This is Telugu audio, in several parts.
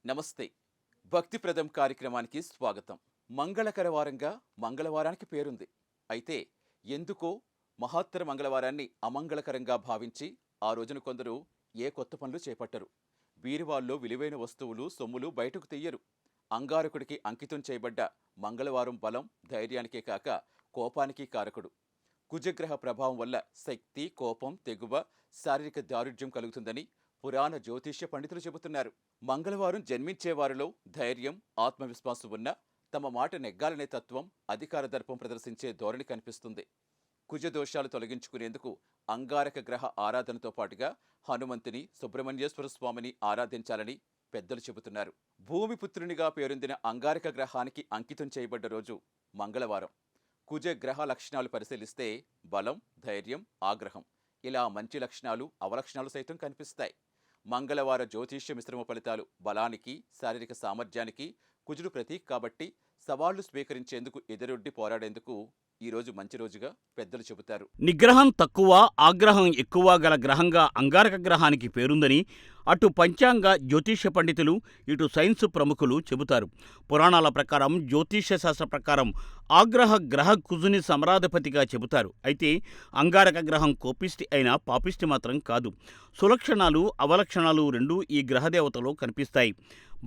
నమస్తే. భక్తిప్రదం కార్యక్రమానికి స్వాగతం. మంగళకర వారంగా మంగళవారానికి పేరుంది. అయితే ఎందుకో మహాత్తర మంగళవారాన్ని అమంగళకరంగా భావించి ఆ రోజున కొందరు ఏ కొత్త పనులు చేపట్టరు. బీరువాల్లో విలువైన వస్తువులు, సొమ్ములు బయటకు తీయరు. అంగారకుడికి అంకితం చేయబడ్డ మంగళవారం బలం, ధైర్యానికే కాక కోపానికి కారకుడు. కుజగ్రహ ప్రభావం వల్ల శక్తి, కోపం, తెగువ, శారీరక దారుఢ్యం కలుగుతుందని పురాణ జ్యోతిష్య పండితులు చెబుతున్నారు. మంగళవారం జన్మించే వారిలో ధైర్యం, ఆత్మవిశ్వాసం ఉన్న తమ మాట నెగ్గాలనే తత్వం, అధికార దర్పం ప్రదర్శించే ధోరణి కనిపిస్తుంది. కుజదోషాలు తొలగించుకునేందుకు అంగారక గ్రహ ఆరాధనతో పాటుగా హనుమంతుని, సుబ్రహ్మణ్యేశ్వర స్వామిని ఆరాధించాలని పెద్దలు చెబుతున్నారు. భూమిపుత్రునిగా పేరొందిన అంగారక గ్రహానికి అంకితం చేయబడ్డ రోజు మంగళవారం. కుజ గ్రహ లక్షణాలు పరిశీలిస్తే బలం, ధైర్యం, ఆగ్రహం ఇలా మంచి లక్షణాలు, అవలక్షణాలు సైతం కనిపిస్తాయి. మంగళవార జ్యోతిష్య మిశ్రమ ఫలితాలు బలానికి, శారీరక సామర్థ్యానికి కుజుడు ప్రతీక కాబట్టి సవాళ్లు స్వీకరించేందుకు ఎదురొడ్డి పోరాడేందుకు ఈరోజు మంచి రోజుగా పెద్దలు చెబుతారు. నిగ్రహం తక్కువ, ఆగ్రహం ఎక్కువ గల గ్రహంగా అంగారక గ్రహానికి పేరుందని అటు పంచాంగ జ్యోతిష్య పండితులు, ఇటు సైన్స్ ప్రముఖులు చెబుతారు. పురాణాల ప్రకారం, జ్యోతిష్య శాస్త్ర ప్రకారం ఆగ్రహ గ్రహ కుజుని సమరాధిపతిగా చెబుతారు. అయితే అంగారక గ్రహం కోపిష్టి అయినా పాపిష్టి మాత్రం కాదు. సులక్షణాలు, అవలక్షణాలు రెండూ ఈ గ్రహదేవతలో కనిపిస్తాయి.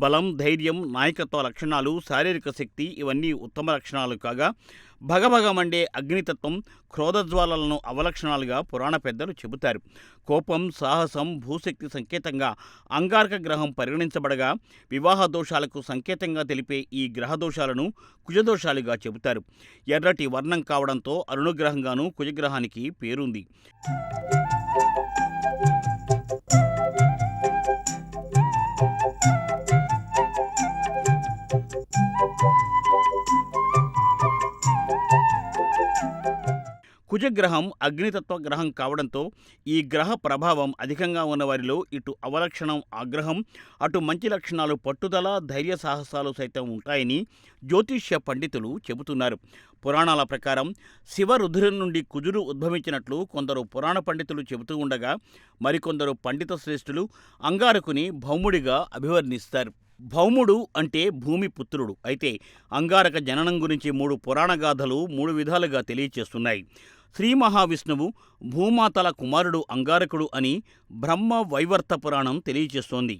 బలం, ధైర్యం, నాయకత్వ లక్షణాలు, శారీరక శక్తి ఇవన్నీ ఉత్తమ లక్షణాలు కాగా భగభగమండే అగ్నితత్వం, క్రోధజ్వాలలను అవలక్షణాలుగా పురాణ పెద్దలు చెబుతారు. కోపం, సాహసం, భూశక్తి సంకేతంగా అంగారక గ్రహం పరిగణించబడగా వివాహ దోషాలకు సంకేతంగా తెలిపే ఈ గ్రహదోషాలను కుజదోషాలుగా చెబుతారు. ఎర్రటి వర్ణం కావడంతో అరుణగ్రహంగానూ కుజగ్రహానికి పేరుంది. కుజగ్రహం అగ్నితత్వ గ్రహం కావడంతో ఈ గ్రహ ప్రభావం అధికంగా ఉన్నవారిలో ఇటు అవలక్షణం ఆగ్రహం, అటు మంచి లక్షణాలు పట్టుదల, ధైర్య సాహసాలు సైతం ఉంటాయని జ్యోతిష్య పండితులు చెబుతున్నారు. పురాణాల ప్రకారం శివరుధిరం నుండి కుజుడు ఉద్భవించినట్లు కొందరు పురాణ పండితులు చెబుతూ ఉండగా మరికొందరు పండిత శ్రేష్ఠులు అంగారకుని భౌముడిగా అభివర్ణిస్తారు. భౌముడు అంటే భూమి పుత్రుడు. అయితే అంగారక జననం గురించి 3 పురాణగాథలు 3 విధాలుగా తెలియచేస్తున్నాయి. శ్రీ మహావిష్ణువు భూమాతల కుమారుడు అంగారకుడు అని బ్రహ్మ వైవర్త పురాణం తెలియచేస్తోంది.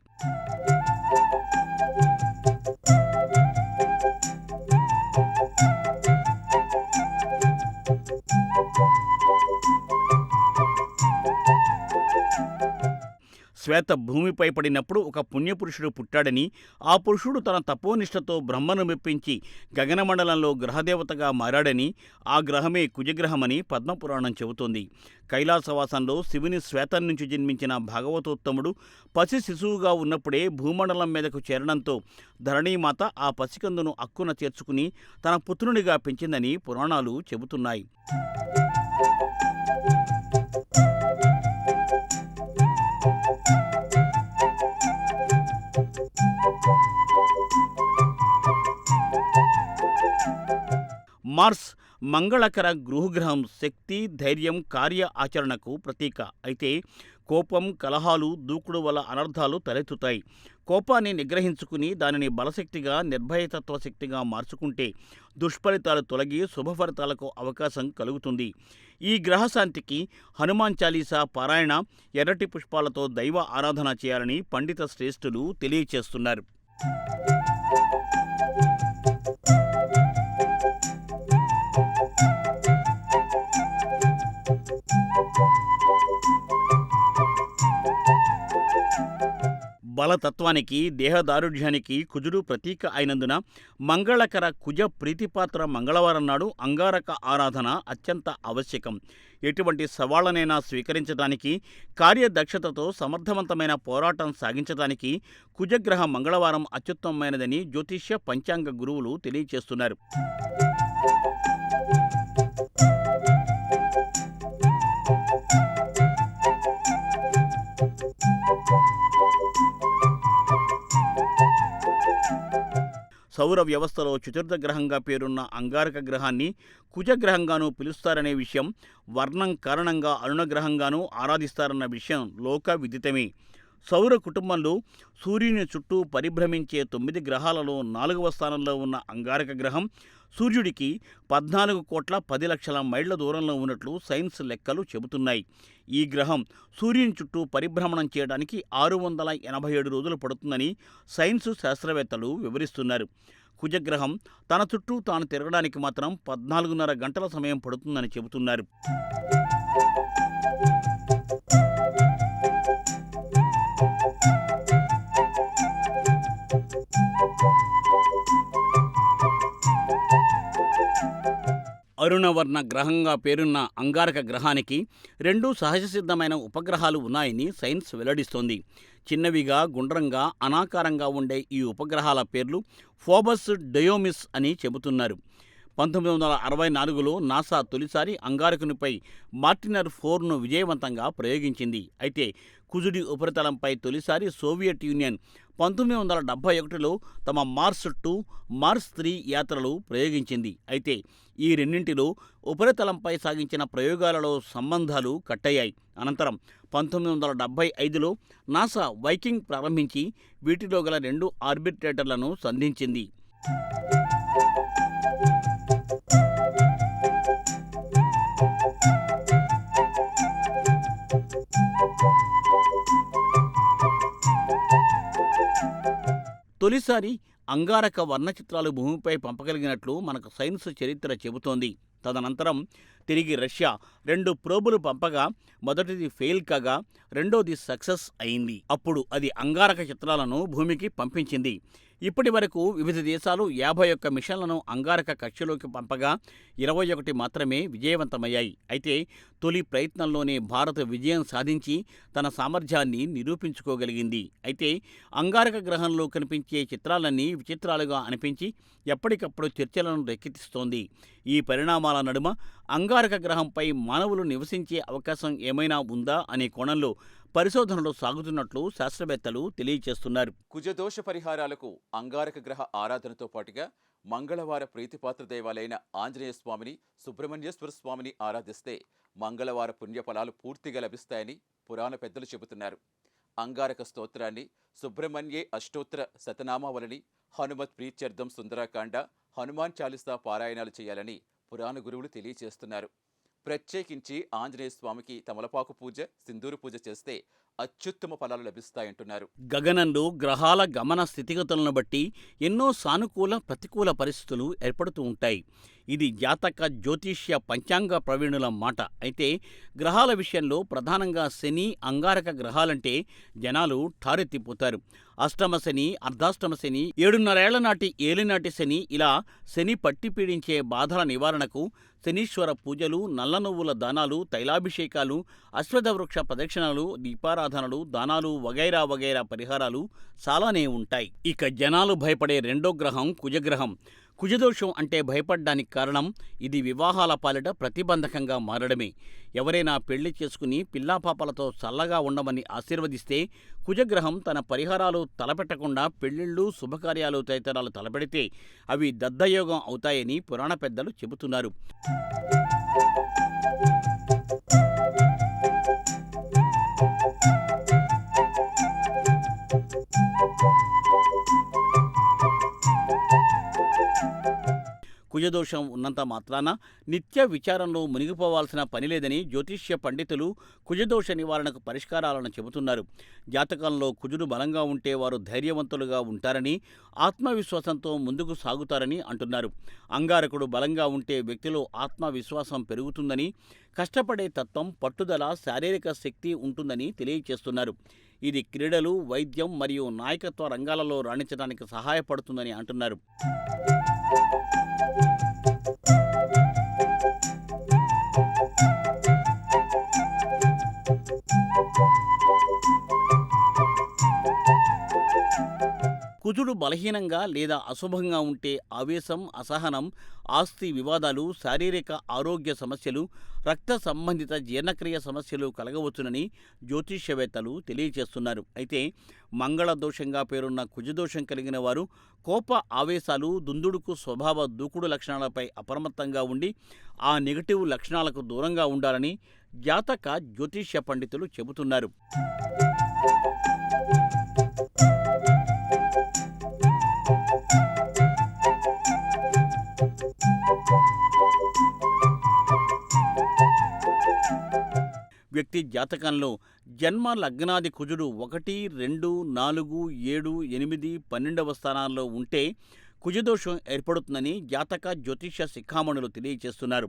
శ్వేత భూమిపై పడినప్పుడు ఒక పుణ్యపురుషుడు పుట్టాడని, ఆ పురుషుడు తన తపోనిష్టతో బ్రహ్మను మెప్పించి గగనమండలంలో గ్రహదేవతగా మారాడని, ఆ గ్రహమే కుజగ్రహమని పద్మపురాణం చెబుతోంది. కైలాసవాసంలో శివుని శ్వేతం నుంచి జన్మించిన భాగవతోత్తముడు పసి శిశువుగా ఉన్నప్పుడే భూమండలం మీదకు చేరడంతో ధరణీమాత ఆ పసికందును అక్కున చేర్చుకుని తన పుత్రునిగా పెంచిందని పురాణాలు చెబుతున్నాయి. మార్స్ మంగళకర గృహగ్రహం, శక్తి, ధైర్యం, కార్య ఆచరణకు ప్రతీక. అయితే కోపం, కలహాలు, దూకుడు వల్ల అనర్థాలు తలెత్తుతాయి. కోపాన్ని నిగ్రహించుకుని దానిని బలశక్తిగా, నిర్భయతత్వ శక్తిగా మార్చుకుంటే దుష్ఫలితాలు తొలగి శుభఫలితాలకు అవకాశం కలుగుతుంది. ఈ గ్రహశాంతికి హనుమాన్ చాలీసా పారాయణ, ఎర్రటి పుష్పాలతో దైవ ఆరాధన చేయాలని పండిత శ్రేష్ఠులు తెలియచేస్తున్నారు. బలతత్వానికి, దేహదారుఢ్యానికి కుజుడు ప్రతీక అయినందున మంగళకర కుజ ప్రీతిపాత్ర మంగళవారం నాడు అంగారక ఆరాధన అత్యంత ఆవశ్యకం. ఎటువంటి సవాళ్లనైనా స్వీకరించడానికి, కార్యదక్షతతో సమర్థవంతమైన పోరాటం సాగించడానికి కుజగ్రహ మంగళవారం అత్యుత్తమమైనదని జ్యోతిష్య పంచాంగ గురువులు తెలియచేస్తున్నారు. సౌర వ్యవస్థలో చతుర్థ గ్రహంగా పేరున్న అంగారక గ్రహాన్ని కుజగ్రహంగానూ పిలుస్తారనే విషయం, వర్ణం కారణంగా అరుణగ్రహంగానూ ఆరాధిస్తారన్న విషయం లోక విదితమే. సౌర కుటుంబంలో సూర్యుని చుట్టూ పరిభ్రమించే 9 గ్రహాలలో 4వ స్థానంలో ఉన్న అంగారక గ్రహం సూర్యుడికి 14,10,00,000 మైళ్ల దూరంలో ఉన్నట్లు సైన్స్ లెక్కలు చెబుతున్నాయి. ఈ గ్రహం సూర్యుని చుట్టూ పరిభ్రమణం చేయడానికి 687 రోజులు పడుతుందని సైన్స్ శాస్త్రవేత్తలు వివరిస్తున్నారు. కుజగ్రహం తన చుట్టూ తాను తిరగడానికి మాత్రం 14.5 గంటల సమయం పడుతుందని చెబుతున్నారు. అరుణవర్ణ గ్రహంగా పేరున్న అంగారక గ్రహానికి 2 సహజసిద్ధమైన ఉపగ్రహాలు ఉన్నాయని సైన్స్ వెల్లడిస్తోంది. చిన్నవిగా, గుండ్రంగా, అనాకారంగా ఉండే ఈ ఉపగ్రహాల పేర్లు ఫోబస్, డయోమిస్ అని చెబుతున్నారు. 1964లో నాసా తొలిసారి అంగారకునిపై మార్టినర్ 4ను విజయవంతంగా ప్రయోగించింది. అయితే కుజుడి ఉపరితలంపై తొలిసారి సోవియట్ యూనియన్ 1971లో తమ మార్స్ 2, మార్స్ 3 యాత్రలు ప్రయోగించింది. అయితే ఈ రెండింటిలో ఉపరితలంపై సాగించిన ప్రయోగాలలో సంబంధాలు కట్టయ్యాయి. అనంతరం 1975లో నాసా వైకింగ్ ప్రారంభించి వీటిలో గల 2 ఆర్బిట్రేటర్లను సంధించింది. తొలిసారి అంగారక వర్ణచిత్రాలు భూమిపై పంపగలిగినట్లు మనకు సైన్స్ చరిత్ర చెబుతోంది. తదనంతరం తిరిగి రష్యా 2 ప్రోబులు పంపగా మొదటిది ఫెయిల్ కాగా రెండోది సక్సెస్ అయింది. అప్పుడు అది అంగారక చిత్రాలను భూమికి పంపించింది. ఇప్పటి వరకు వివిధ దేశాలు 51 మిషన్లను అంగారక కక్షలోకి పంపగా 21 మాత్రమే విజయవంతమయ్యాయి. అయితే తొలి ప్రయత్నంలోనే భారత్ విజయం సాధించి తన సామర్థ్యాన్ని నిరూపించుకోగలిగింది. అయితే అంగారక గ్రహంలో కనిపించే చిత్రాలన్నీ విచిత్రాలుగా అనిపించి ఎప్పటికప్పుడు చర్చలను రేకెత్తిస్తోంది. ఈ పరిణామాల నడుమ అంగారక గ్రహంపై మానవులు నివసించే అవకాశం ఏమైనా ఉందా అనే కోణంలో పరిశోధనలు సాగుతున్నట్లు శాస్త్రవేత్తలు తెలియజేస్తున్నారు. కుజదోష పరిహారాలకు అంగారక గ్రహ ఆరాధనతో పాటుగా మంగళవార ప్రీతిపాత్ర దైవాలైన ఆంజనేయ స్వామిని, సుబ్రహ్మణ్యేశ్వర స్వామిని ఆరాధిస్తే మంగళవార పుణ్యఫలాలు పూర్తిగా లభిస్తాయని పురాణ పెద్దలు చెబుతున్నారు. అంగారక స్తోత్రాన్ని, సుబ్రహ్మణ్యే అష్టోత్తర శతనామావళిని, హనుమత్ ప్రీత్యర్థం సుందరకాండ, హనుమాన్ చాలీసా పారాయణాలు చేయాలని పురాణ గురువులు తెలియజేస్తున్నారు. ప్రత్యేకించి ఆంజనేయ స్వామికి తమలపాకు పూజ, సింధూరు పూజ చేస్తే అత్యుత్తమ ఫలాలు లభిస్తాయంటున్నారు. గగనంలో గ్రహాల గమన స్థితిగతులను బట్టి ఎన్నో సానుకూల, ప్రతికూల పరిస్థితులు ఏర్పడుతూ ఉంటాయి. ఇది జాతక, జ్యోతిష్య, పంచాంగ ప్రవీణుల మాట. అయితే గ్రహాల విషయంలో ప్రధానంగా శని, అంగారక గ్రహాలంటే జనాలు ఠారెత్తిపోతారు. అష్టమ శని, అర్ధాష్టమ శని, 7.5 ఏళ్ల నాటి ఏలినాటి శని, ఇలా శని పట్టి పీడించే బాధల నివారణకు శనీశ్వర పూజలు, నల్ల నువ్వుల దానాలు, తైలాభిషేకాలు, అశ్వథ వృక్ష ప్రదక్షిణలు, దీపారాధనలు, దానాలు వగైరా వగైరా పరిహారాలు చాలానే ఉంటాయి. ఇక జనాలు భయపడే రెండో గ్రహం కుజగ్రహం. కుజదోషం అంటే భయపడ్డానికి కారణం ఇది వివాహాల పాలిట ప్రతిబంధకంగా మారడమే. ఎవరైనా పెళ్లి చేసుకుని పిల్లాపాపలతో చల్లగా ఉండమని ఆశీర్వదిస్తే కుజగ్రహం తన పరిహారాలు తలపెట్టకుండా పెళ్లిళ్ళు, శుభకార్యాలు తదితరాలు తలపెడితే అవి దద్దయోగం అవుతాయని పురాణ పెద్దలు చెబుతున్నారు. కుజదోషం ఉన్నంత మాత్రాన నిత్య విచారంలో మునిగిపోవాల్సిన పనిలేదని జ్యోతిష్య పండితులు కుజదోష నివారణకు పరిష్కారాలను చెబుతున్నారు. జాతకంలో కుజుడు బలంగా ఉంటే వారు ధైర్యవంతులుగా ఉంటారని, ఆత్మవిశ్వాసంతో ముందుకు సాగుతారని అంటున్నారు. అంగారకుడు బలంగా ఉంటే వ్యక్తిలో ఆత్మవిశ్వాసం పెరుగుతుందని, కష్టపడే తత్వం, పట్టుదల, శారీరక శక్తి ఉంటుందని తెలియజేస్తున్నారు. ఇది క్రీడలు, వైద్యం మరియు నాయకత్వ రంగాలలో రాణించడానికి సహాయపడుతుందని అంటున్నారు. కుజుడు బలహీనంగా లేదా అశుభంగా ఉంటే ఆవేశం, అసహనం, ఆస్తి వివాదాలు, శారీరక ఆరోగ్య సమస్యలు, రక్త సంబంధిత జీర్ణక్రియ సమస్యలు కలగవచ్చునని జ్యోతిష్యవేత్తలు తెలియజేస్తున్నారు. అయితే మంగళ దోషంగా పేరున్న కుజదోషం కలిగిన వారు కోప, ఆవేశాలు, దుందుడుకు స్వభావ దూకుడు లక్షణాలపై అప్రమత్తంగా ఉండి ఆ నెగటివ్ లక్షణాలకు దూరంగా ఉండాలని జాతక, జ్యోతిష్య పండితులు చెబుతున్నారు. వ్యక్తి జాతకంలో జన్మ లగ్నాది కుజుడు 1, 2, 4, 7, 8, 12వ స్థానాల్లో ఉంటే కుజదోషం ఏర్పడుతుందని జాతక జ్యోతిష శిఖామణులు తెలియచేస్తున్నారు.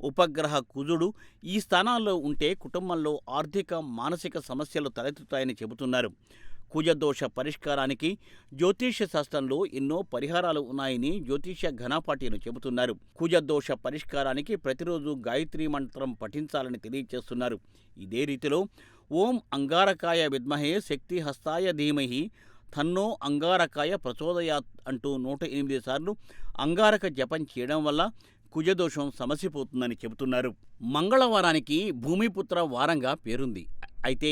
ఉపగ్రహ కుజుడు ఈ స్థానాల్లో ఉంటే కుటుంబంలో ఆర్థిక మానసిక సమస్యలు తలెత్తుతాయని చెబుతున్నారు. కుజదోష పరిష్కారానికి జ్యోతిష శాస్త్రంలో ఎన్నో పరిహారాలు ఉన్నాయని జ్యోతిష ఘనపాఠ్యులు చెబుతున్నారు. కుజదోష పరిష్కారానికి ప్రతిరోజు గాయత్రి మంత్రం పఠించాలని తెలియచేస్తున్నారు. ఇదే రీతిలో ఓం అంగారకాయ విద్మహే శక్తి హస్తాయ ధీమహి తన్నో అంగారకాయ ప్రచోదయాత్ అంటూ 108 సార్లు అంగారక జపం చేయడం వల్ల కుజదోషం సమసిపోతుందని చెబుతున్నారు. మంగళవారానికి భూమిపుత్ర వారంగా పేరుంది. అయితే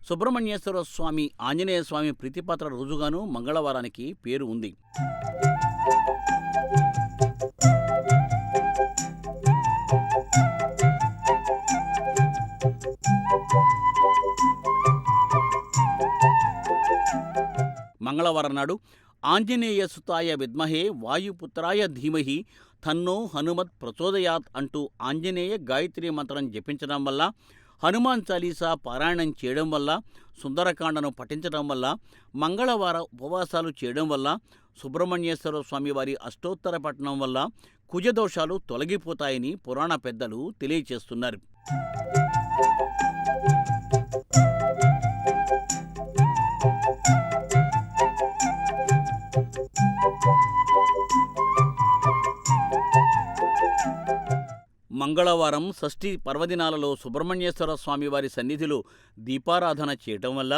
సుబ్రహ్మణ్యేశ్వర స్వామి, ఆంజనేయ స్వామి ప్రీతిపాత్ర రోజుగాను మంగళవారానికి పేరు ఉంది. మంగళవారం నాడు ఆంజనేయ సుతాయ విద్మహే వాయుపుత్రాయ ధీమహి తన్నో హనుమత్ ప్రచోదయాత్ అంటూ ఆంజనేయ గాయత్రి మంత్రం జపించడం వల్ల, హనుమాన్ చాలీసా పారాయణం చేయడం వల్ల, సుందరకాండను పఠించడం వల్ల, మంగళవార ఉపవాసాలు చేయడం వల్ల, సుబ్రహ్మణ్యేశ్వర స్వామివారి అష్టోత్తర పఠనం వల్ల కుజదోషాలు తొలగిపోతాయని పురాణ పెద్దలు తెలియచేస్తున్నారు. మంగళవారం షష్ఠి పర్వదినాలలో సుబ్రహ్మణ్యేశ్వర స్వామివారి సన్నిధిలో దీపారాధన చేయటం వల్ల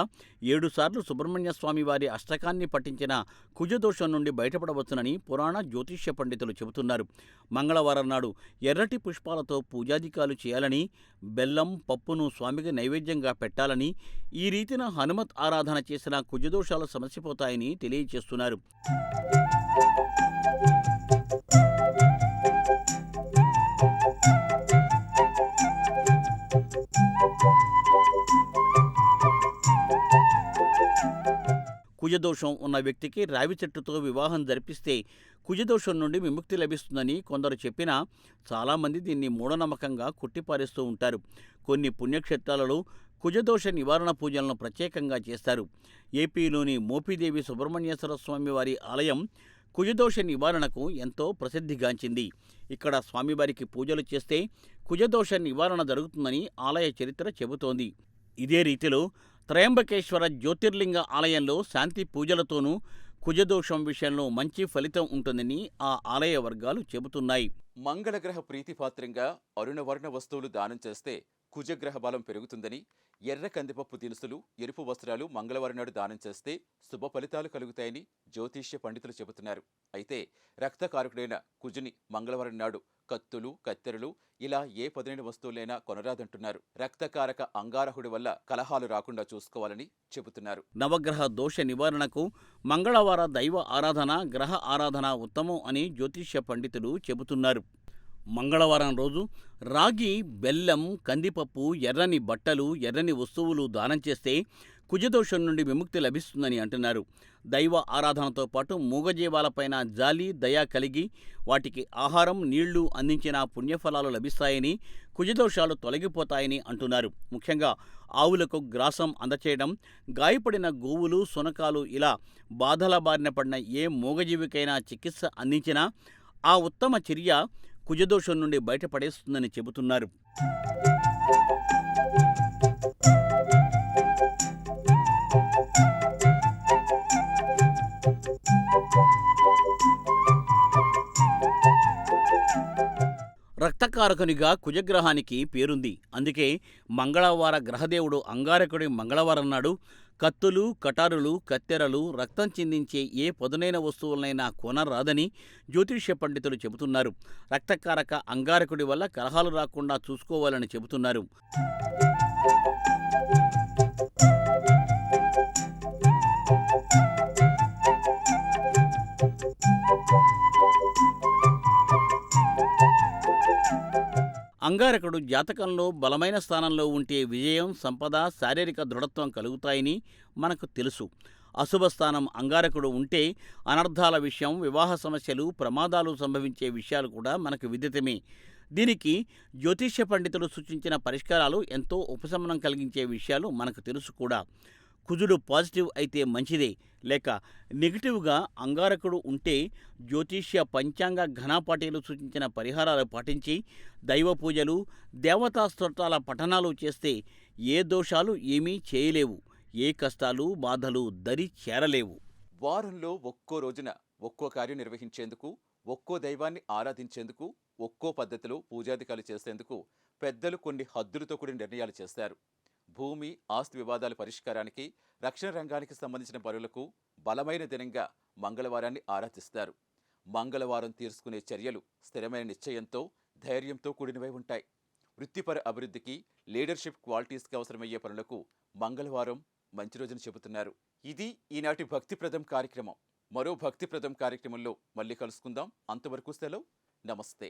7 సార్లు సుబ్రహ్మణ్య స్వామివారి అష్టకాన్ని పఠించిన కుజదోషం నుండి బయటపడవచ్చునని పురాణ జ్యోతిష్య పండితులు చెబుతున్నారు. మంగళవారం నాడు ఎర్రటి పుష్పాలతో పూజాధికాలు చేయాలని, బెల్లం పప్పును స్వామికి నైవేద్యంగా పెట్టాలని, ఈ రీతిన హనుమత్ ఆరాధన చేసిన కుజదోషాలు సమసిపోతాయని తెలియచేస్తున్నారు. కుజదోషం ఉన్న వ్యక్తికి రావి చెట్టుతో వివాహం జరిపిస్తే కుజదోషం నుండి విముక్తి లభిస్తుందని కొందరు చెప్పినా చాలామంది దీన్ని మూఢనమ్మకంగా కొట్టిపారేస్తూ ఉంటారు. కొన్ని పుణ్యక్షేత్రాలలో కుజదోష నివారణ పూజలను ప్రత్యేకంగా చేస్తారు. ఏపీలోని మోపిదేవి సుబ్రహ్మణ్యేశ్వర స్వామివారి ఆలయం కుజదోష నివారణకు ఎంతో ప్రసిద్ధిగాంచింది. ఇక్కడ స్వామివారికి పూజలు చేస్తే కుజదోష నివారణ జరుగుతుందని ఆలయ చరిత్ర చెబుతోంది. ఇదే రీతిలో త్రయంబకేశ్వర జ్యోతిర్లింగ ఆలయంలో శాంతి పూజలతోనూ కుజదోషం విషయంలో మంచి ఫలితం ఉంటుందని ఆ ఆలయ వర్గాలు చెబుతున్నాయి. మంగళగ్రహ ప్రీతిపాత్రంగా అరుణవర్ణ వస్తువులు దానం చేస్తే కుజగ్రహ బలం పెరుగుతుందని, ఎర్ర కందిపప్పు దినుసులు, ఎరుపు వస్త్రాలు మంగళవారం నాడు దానం చేస్తే శుభ ఫలితాలు కలుగుతాయని జ్యోతిష్య పండితులు చెబుతున్నారు. అయితే రక్తకారకుడైన కుజుని మంగళవారం నాడు కత్తులు, కత్తెరలు ఇలా ఏ పదునైన వస్తువులైనా కొనరాదంటున్నారు. రక్తకారక అంగారకుడి వల్ల కలహాలు రాకుండా చూసుకోవాలని చెబుతున్నారు. నవగ్రహ దోష నివారణకు మంగళవార దైవ ఆరాధన, గ్రహ ఆరాధన ఉత్తమం అని జ్యోతిష్య పండితులు చెబుతున్నారు. మంగళవారం రోజు రాగి, బెల్లం, కందిపప్పు, ఎర్రని బట్టలు, ఎర్రని వస్తువులు దానం చేస్తే కుజదోషం నుండి విముక్తి లభిస్తుందని అంటున్నారు. దైవ ఆరాధనతో పాటు మూగజీవాలపైన జాలి, దయ కలిగి వాటికి ఆహారం, నీళ్లు అందించిన పుణ్యఫలాలు లభిస్తాయని, కుజదోషాలు తొలగిపోతాయని అంటున్నారు. ముఖ్యంగా ఆవులకు గ్రాసం అందచేయడం, గాయపడిన గోవులు, శునకాలు ఇలా బాధల బారిన పడిన ఏ మూగజీవికైనా చికిత్స అందించినా ఆ ఉత్తమ చర్య కుజదోషం నుండి బయటపడేస్తుందని చెబుతున్నారు. రక్తకారకునిగా కుజగ్రహానికి పేరుంది. అందుకే మంగళవార గ్రహదేవుడు అంగారకుడి మంగళవారం నాడు కత్తులు, కటారులు, కత్తెరలు, రక్తం చిందించే ఏ పదునైన వస్తువులనైనా కొనరాదని జ్యోతిష్య పండితులు చెబుతున్నారు. రక్తకారక అంగారకుడి వల్ల కలహాలు రాకుండా చూసుకోవాలని చెబుతున్నారు. అంగారకుడు జాతకంలో బలమైన స్థానంలో ఉంటే విజయం, సంపద, శారీరక దృఢత్వం కలుగుతాయని మనకు తెలుసు. అశుభ స్థానం అంగారకుడు ఉంటే అనర్థాల విషయం, వివాహ సమస్యలు, ప్రమాదాలు సంభవించే విషయాలు కూడా మనకు విదితమే. దీనికి జ్యోతిష్య పండితులు సూచించిన పరిష్కారాలు ఎంతో ఉపశమనం కలిగించే విషయాలు మనకు తెలుసు కూడా. కుజుడు పాజిటివ్ అయితే మంచిదే, లేక నెగిటివ్గా అంగారకుడు ఉంటే జ్యోతిష్య పంచాంగ ఘనాపాఠీలు సూచించిన పరిహారాలు పాటించి దైవ పూజలు, దేవతా స్తోత్రాల పఠనాలు చేస్తే ఏ దోషాలు ఏమీ చేయలేవు, ఏ కష్టాలు బాధలు దరి చేరలేవు. వారంలో ఒక్కో రోజున ఒక్కో కార్యం నిర్వహించేందుకు, ఒక్కో దైవాన్ని ఆరాధించేందుకు, ఒక్కో పద్ధతిలో పూజాధికాలు చేసేందుకు పెద్దలు కొన్ని హద్దులతో కూడిన నిర్ణయాలు చేశారు. భూమి, ఆస్తి వివాదాల పరిష్కారానికి, రక్షణ రంగానికి సంబంధించిన పనులకు బలమైన దినంగా మంగళవారాన్ని ఆరాధిస్తారు. మంగళవారం తీసుకునే చర్యలు స్థిరమైన నిశ్చయంతో, ధైర్యంతో కూడినవై ఉంటాయి. వృత్తిపర అభివృద్ధికి, లీడర్షిప్ క్వాలిటీస్కి అవసరమయ్యే పనులకు మంగళవారం మంచి రోజుని చెబుతున్నారు. ఇది ఈనాటి భక్తిప్రదం కార్యక్రమం. మరో భక్తిప్రదం కార్యక్రమంలో మళ్ళీ కలుసుకుందాం. అంతవరకు సెలవు. నమస్తే.